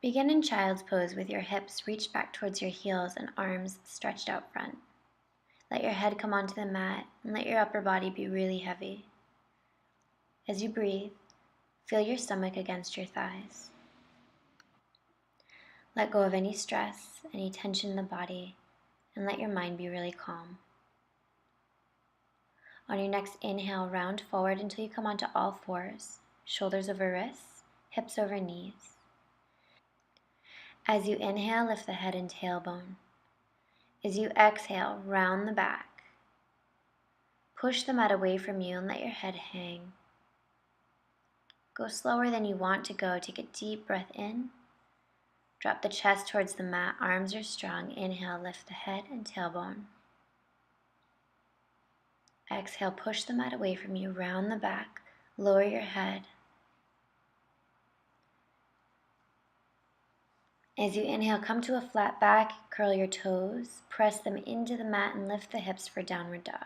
Begin in child's pose with your hips reached back towards your heels and arms stretched out front. Let your head come onto the mat and let your upper body be really heavy. As you breathe, feel your stomach against your thighs. Let go of any stress, any tension in the body, and let your mind be really calm. On your next inhale, round forward until you come onto all fours, shoulders over wrists, hips over knees. As you inhale, lift the head and tailbone. As you exhale, round the back. Push the mat away from you and let your head hang. Go slower than you want to go. Take a deep breath in. Drop the chest towards the mat, arms are strong. Inhale, lift the head and tailbone. Exhale, push the mat away from you, round the back, lower your head. As you inhale, come to a flat back, curl your toes, press them into the mat and lift the hips for downward dog.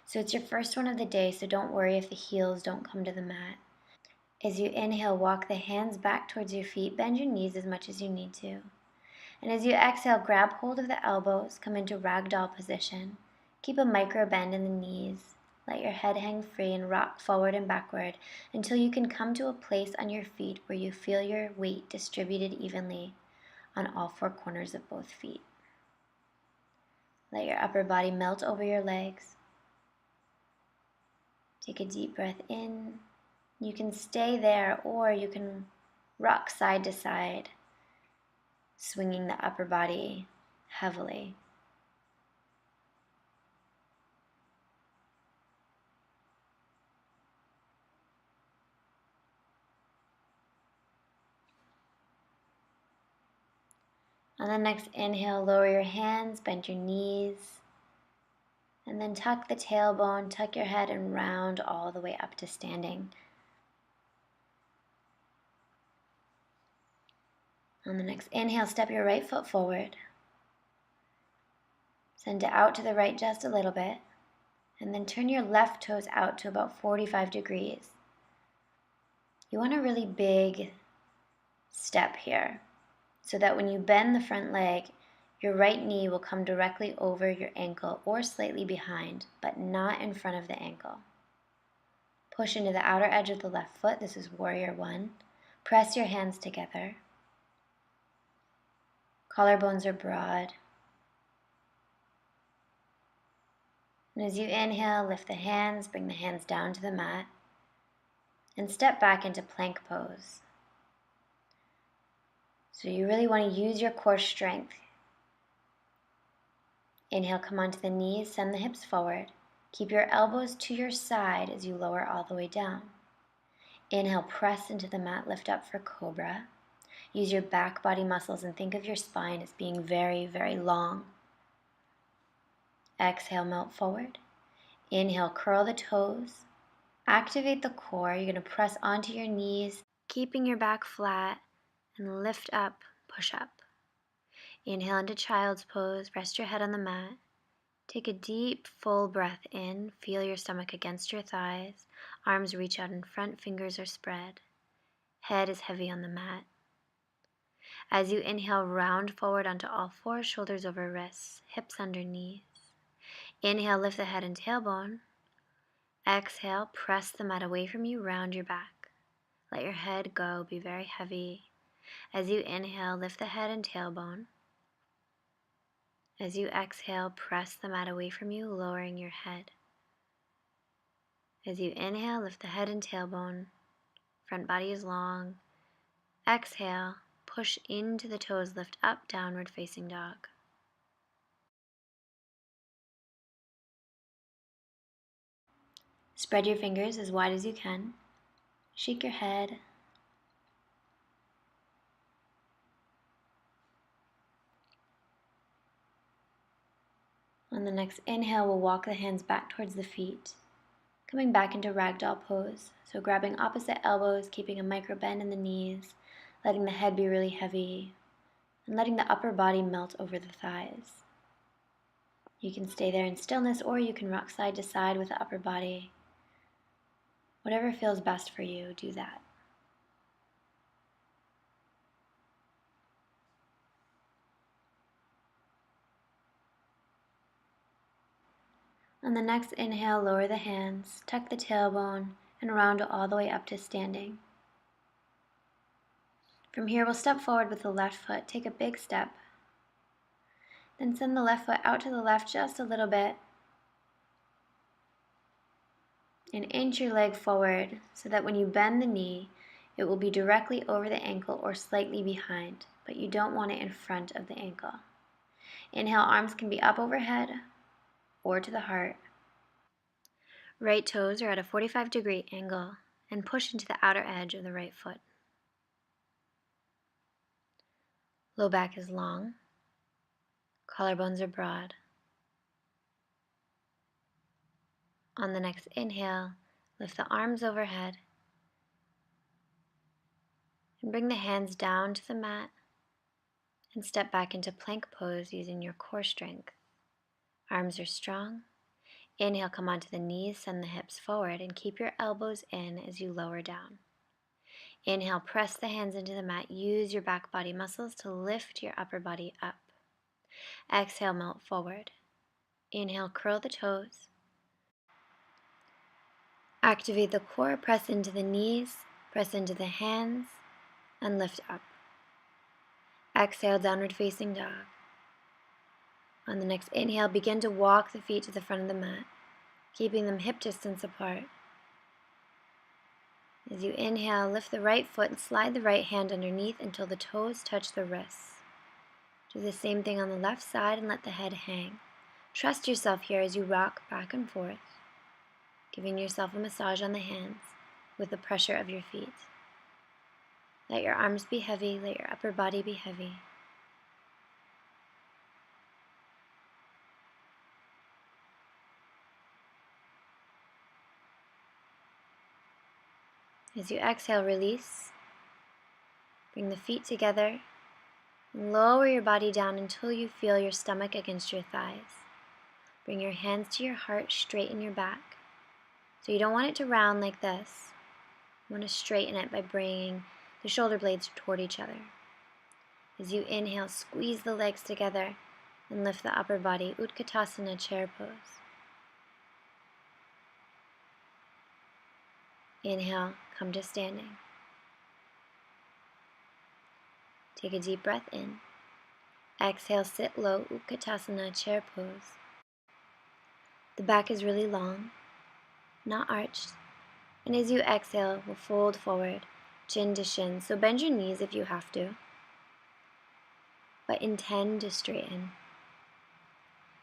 So it's your first one of the day, so don't worry if the heels don't come to the mat. As you inhale, walk the hands back towards your feet, bend your knees as much as you need to. And as you exhale, grab hold of the elbows, come into ragdoll position. Keep a micro bend in the knees. Let your head hang free and rock forward and backward until you can come to a place on your feet where you feel your weight distributed evenly on all four corners of both feet. Let your upper body melt over your legs. Take a deep breath in. You can stay there or you can rock side to side, swinging the upper body heavily. On the next inhale, lower your hands, bend your knees, and then tuck the tailbone, tuck your head, and round all the way up to standing. On the next inhale, step your right foot forward. Send it out to the right just a little bit, and then turn your left toes out to about 45 degrees. You want a really big step here, so that when you bend the front leg, your right knee will come directly over your ankle or slightly behind, but not in front of the ankle. Push into the outer edge of the left foot. This is warrior one. Press your hands together. Collarbones are broad. And as you inhale, lift the hands, bring the hands down to the mat, and step back into plank pose. So you really want to use your core strength. Inhale, come onto the knees, send the hips forward. Keep your elbows to your side as you lower all the way down. Inhale, press into the mat, lift up for cobra. Use your back body muscles and think of your spine as being very, very long. Exhale, melt forward. Inhale, curl the toes. Activate the core. You're going to press onto your knees, keeping your back flat, and lift up, push up. Inhale into child's pose, rest your head on the mat. Take a deep, full breath in. Feel your stomach against your thighs. Arms reach out in front, fingers are spread. Head is heavy on the mat. As you inhale, round forward onto all fours, shoulders over wrists, hips under knees. Inhale, lift the head and tailbone. Exhale, press the mat away from you, round your back. Let your head go, be very heavy. As you inhale, lift the head and tailbone. As you exhale, press the mat away from you, lowering your head. As you inhale, lift the head and tailbone. Front body is long. Exhale, push into the toes, lift up, downward facing dog. Spread your fingers as wide as you can. Shake your head. On the next inhale, we'll walk the hands back towards the feet, coming back into ragdoll pose. So grabbing opposite elbows, keeping a micro bend in the knees, letting the head be really heavy, and letting the upper body melt over the thighs. You can stay there in stillness, or you can rock side to side with the upper body. Whatever feels best for you, do that. On the next inhale, lower the hands, tuck the tailbone, and round all the way up to standing. From here, we'll step forward with the left foot, take a big step. Then send the left foot out to the left just a little bit. And inch your leg forward so that when you bend the knee, it will be directly over the ankle or slightly behind, but you don't want it in front of the ankle. Inhale, arms can be up overhead or to the heart. Right toes are at a 45-degree angle and push into the outer edge of the right foot. Low back is long. Collarbones are broad. On the next inhale, lift the arms overhead and bring the hands down to the mat and step back into plank pose using your core strength. Arms are strong. Inhale, come onto the knees, send the hips forward, and keep your elbows in as you lower down. Inhale, press the hands into the mat. Use your back body muscles to lift your upper body up. Exhale, melt forward. Inhale, curl the toes. Activate the core, press into the knees, press into the hands, and lift up. Exhale, downward facing dog. On the next inhale, begin to walk the feet to the front of the mat, keeping them hip distance apart. As you inhale, lift the right foot and slide the right hand underneath until the toes touch the wrists. Do the same thing on the left side and let the head hang. Trust yourself here as you rock back and forth, giving yourself a massage on the hands with the pressure of your feet. Let your arms be heavy, let your upper body be heavy. As you exhale, release. Bring the feet together and lower your body down until you feel your stomach against your thighs. Bring your hands to your heart, straighten your back. So you don't want it to round like this. You want to straighten it by bringing the shoulder blades toward each other. As you inhale, squeeze the legs together and lift the upper body, Utkatasana, chair pose. Inhale, come to standing. Take a deep breath in. Exhale, sit low, Utkatasana, chair pose. The back is really long, not arched. And as you exhale, we'll fold forward, chin to shin. So bend your knees if you have to, but intend to straighten.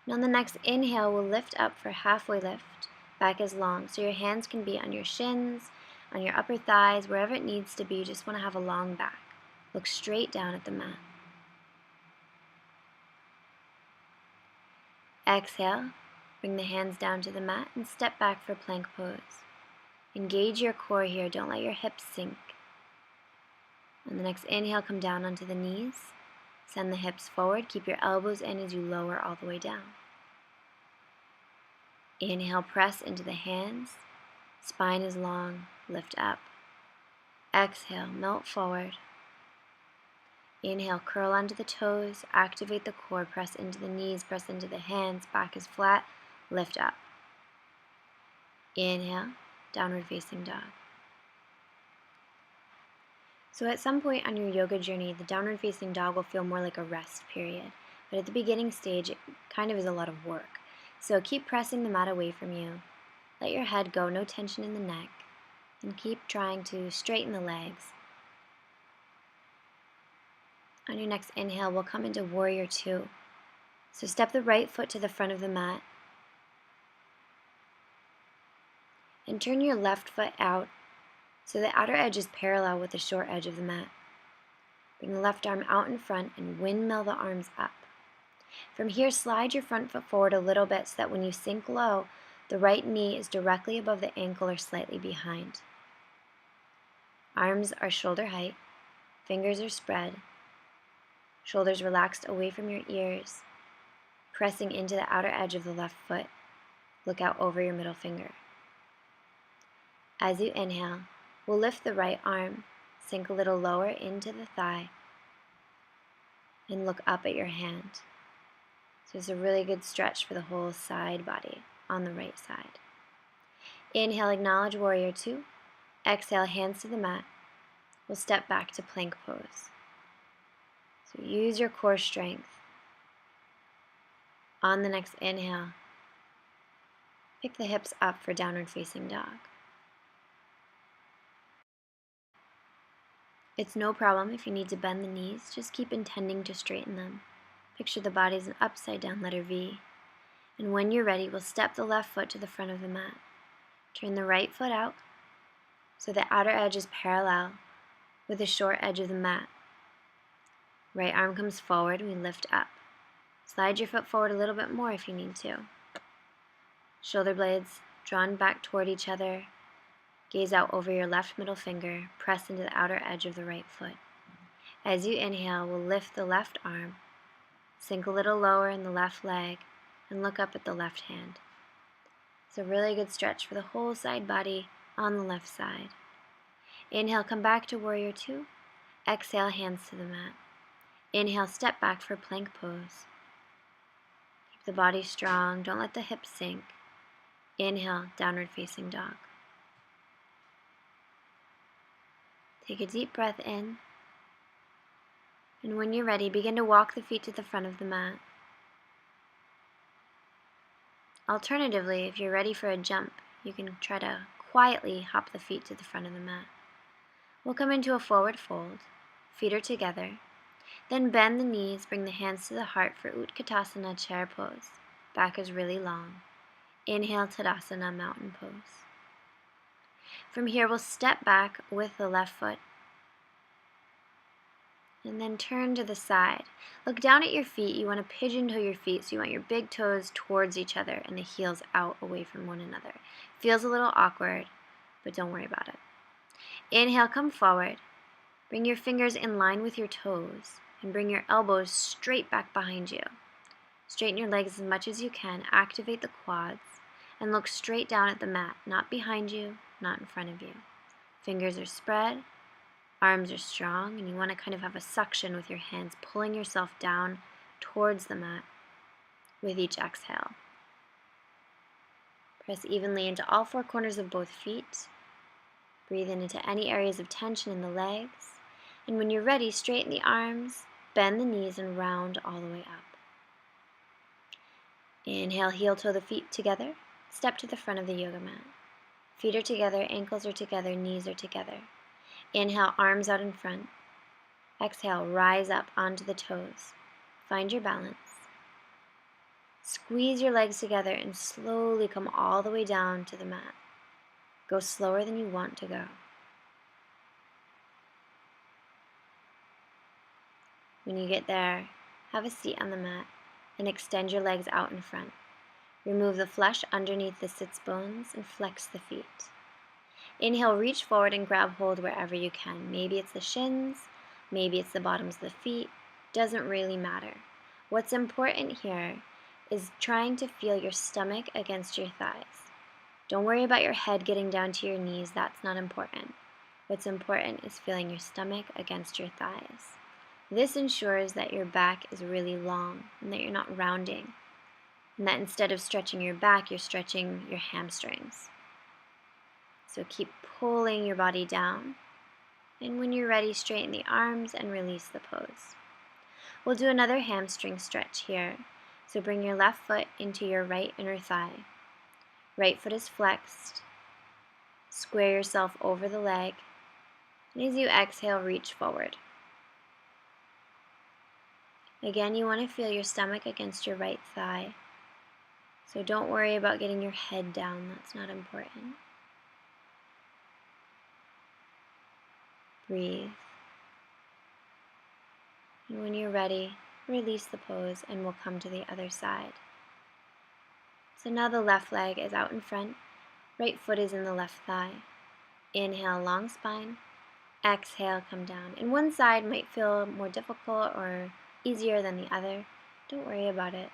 And on the next inhale, we'll lift up for halfway lift. Back is long, so your hands can be on your shins, on your upper thighs, wherever it needs to be. You just want to have a long back. Look straight down at the mat. Exhale, bring the hands down to the mat and step back for plank pose. Engage your core here, don't let your hips sink. On the next inhale, come down onto the knees. Send the hips forward, keep your elbows in as you lower all the way down. Inhale, press into the hands. Spine is long, lift up. Exhale, melt forward. Inhale, curl onto the toes, activate the core, press into the knees, press into the hands, back is flat, lift up. Inhale, downward facing dog. So at some point on your yoga journey, the downward facing dog will feel more like a rest period. But at the beginning stage, it kind of is a lot of work. So keep pressing the mat away from you. Let your head go, no tension in the neck. And keep trying to straighten the legs. On your next inhale, we'll come into warrior two. So step the right foot to the front of the mat. And turn your left foot out so the outer edge is parallel with the short edge of the mat. Bring the left arm out in front and windmill the arms up. From here, slide your front foot forward a little bit so that when you sink low, the right knee is directly above the ankle or slightly behind. Arms are shoulder height, fingers are spread, shoulders relaxed away from your ears, pressing into the outer edge of the left foot. Look out over your middle finger. As you inhale, we'll lift the right arm, sink a little lower into the thigh, and look up at your hand. So it's a really good stretch for the whole side body. on the right side. Inhale, acknowledge warrior two. Exhale, hands to the mat. We'll step back to plank pose. So use your core strength. On the next inhale, pick the hips up for downward facing dog. It's no problem if you need to bend the knees, just keep intending to straighten them. Picture the body as an upside down letter V. And when you're ready, we'll step the left foot to the front of the mat. Turn the right foot out so the outer edge is parallel with the short edge of the mat. Right arm comes forward and we lift up. Slide your foot forward a little bit more if you need to. Shoulder blades drawn back toward each other. Gaze out over your left middle finger. Press into the outer edge of the right foot. As you inhale, we'll lift the left arm, sink a little lower in the left leg, and look up at the left hand. It's a really good stretch for the whole side body on the left side. Inhale, come back to warrior two. Exhale, hands to the mat. Inhale, step back for plank pose. Keep the body strong, don't let the hips sink. Inhale, downward facing dog. Take a deep breath in, and when you're ready, begin to walk the feet to the front of the mat. Alternatively, if you're ready for a jump, you can try to quietly hop the feet to the front of the mat. We'll come into a forward fold, feet are together. Then bend the knees, bring the hands to the heart for Utkatasana chair pose. Back is really long. Inhale, Tadasana mountain pose. From here, we'll step back with the left foot and then turn to the side. Look down at your feet. You want to pigeon toe your feet, so you want your big toes towards each other and the heels out away from one another. Feels a little awkward, but don't worry about it. Inhale, come forward. Bring your fingers in line with your toes and bring your elbows straight back behind you. Straighten your legs as much as you can. Activate the quads and look straight down at the mat, not behind you, not in front of you. Fingers are spread, arms are strong, and you want to kind of have a suction with your hands, pulling yourself down towards the mat with each exhale. Press evenly into all four corners of both feet. Breathe in into any areas of tension in the legs. And when you're ready, straighten the arms, bend the knees, and round all the way up. Inhale, heel toe the feet together. Step to the front of the yoga mat. Feet are together, ankles are together, knees are together. Inhale, arms out in front. Exhale, rise up onto the toes. Find your balance. Squeeze your legs together and slowly come all the way down to the mat. Go slower than you want to go. When you get there, have a seat on the mat and extend your legs out in front. Remove the flesh underneath the sits bones and flex the feet. Inhale, reach forward and grab hold wherever you can. Maybe it's the shins, maybe it's the bottoms of the feet. Doesn't really matter. What's important here is trying to feel your stomach against your thighs. Don't worry about your head getting down to your knees. That's not important. What's important is feeling your stomach against your thighs. This ensures that your back is really long and that you're not rounding, and that instead of stretching your back, you're stretching your hamstrings. So keep pulling your body down, and when you're ready, straighten the arms and release the pose. We'll do another hamstring stretch here. So bring your left foot into your right inner thigh. Right foot is flexed. Square yourself over the leg, and as you exhale, reach forward. Again, you want to feel your stomach against your right thigh. So don't worry about getting your head down. That's not important. Breathe. And when you're ready, release the pose and we'll come to the other side. So now the left leg is out in front. Right foot is in the left thigh. Inhale, long spine. Exhale, come down. And one side might feel more difficult or easier than the other. Don't worry about it.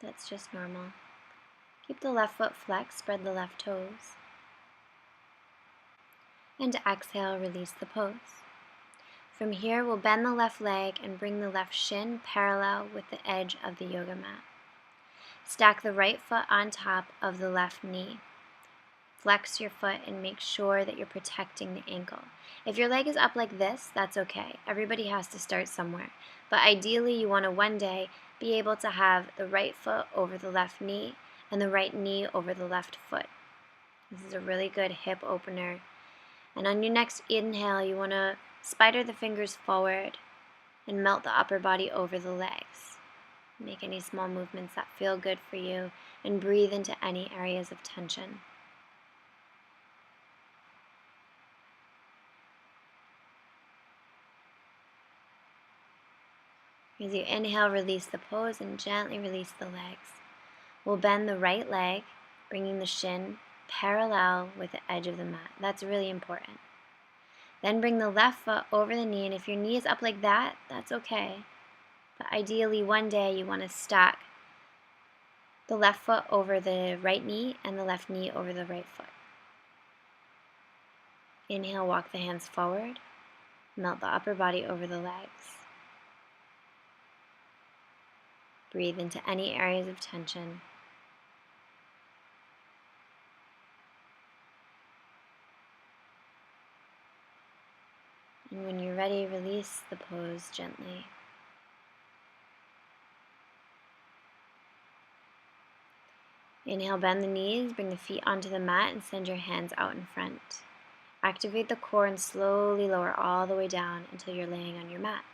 That's just normal. Keep the left foot flexed, spread the left toes. And exhale, release the pose. From here, we'll bend the left leg and bring the left shin parallel with the edge of the yoga mat. Stack the right foot on top of the left knee. Flex your foot and make sure that you're protecting the ankle. If your leg is up like this, that's okay. Everybody has to start somewhere. But ideally, you want to one day be able to have the right foot over the left knee and the right knee over the left foot. This is a really good hip opener. And on your next inhale, you want to spider the fingers forward and melt the upper body over the legs. Make any small movements that feel good for you and breathe into any areas of tension. As you inhale, release the pose and gently release the legs. We'll bend the right leg, bringing the shin parallel with the edge of the mat. That's really important. Then bring the left foot over the knee, and if your knee is up like that, that's okay. But ideally, one day you want to stack the left foot over the right knee and the left knee over the right foot. Inhale, walk the hands forward, melt the upper body over the legs. Breathe into any areas of tension. And when you're ready, release the pose gently. Inhale, bend the knees, bring the feet onto the mat and send your hands out in front. Activate the core and slowly lower all the way down until you're laying on your mat.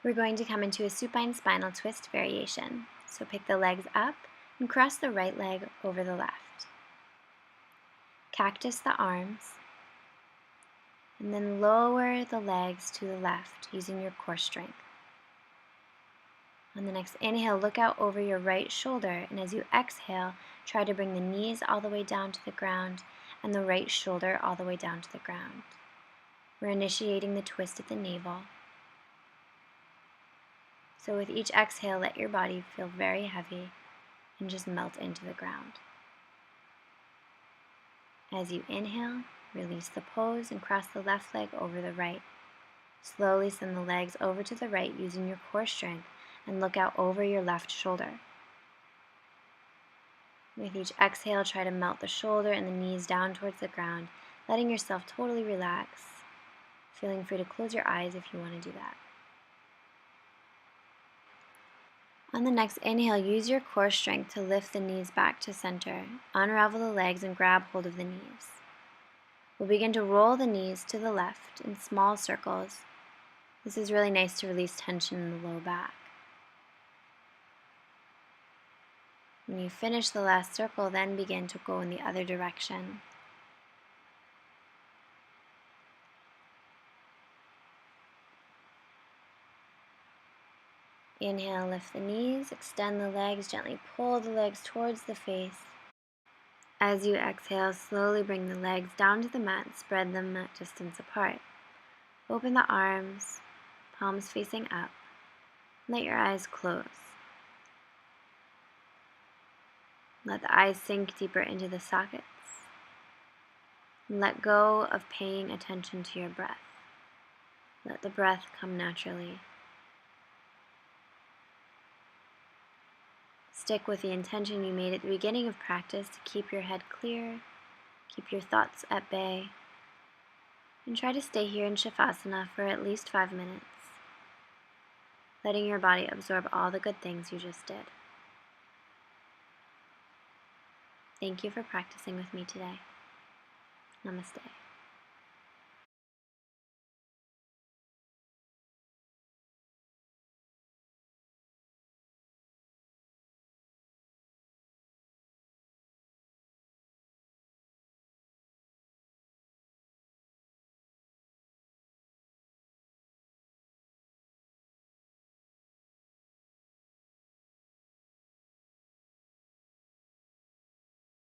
We're going to come into a supine spinal twist variation. So pick the legs up and cross the right leg over the left. Cactus the arms, and then lower the legs to the left using your core strength. On the next inhale, look out over your right shoulder, and as you exhale, try to bring the knees all the way down to the ground and the right shoulder all the way down to the ground. We're initiating the twist at the navel. So with each exhale, let your body feel very heavy and just melt into the ground. As you inhale, release the pose and cross the left leg over the right. Slowly send the legs over to the right using your core strength and look out over your left shoulder. With each exhale, try to melt the shoulder and the knees down towards the ground, letting yourself totally relax, feeling free to close your eyes if you want to do that. On the next inhale, use your core strength to lift the knees back to center. Unravel the legs and grab hold of the knees. We'll begin to roll the knees to the left in small circles. This is really nice to release tension in the low back. When you finish the last circle, then begin to go in the other direction. Inhale, lift the knees, extend the legs, gently pull the legs towards the face. As you exhale, slowly bring the legs down to the mat and spread them at distance apart. Open the arms, palms facing up. Let your eyes close. Let the eyes sink deeper into the sockets. And let go of paying attention to your breath. Let the breath come naturally. Stick with the intention you made at the beginning of practice to keep your head clear, keep your thoughts at bay, and try to stay here in Shavasana for at least 5 minutes, letting your body absorb all the good things you just did. Thank you for practicing with me today. Namaste.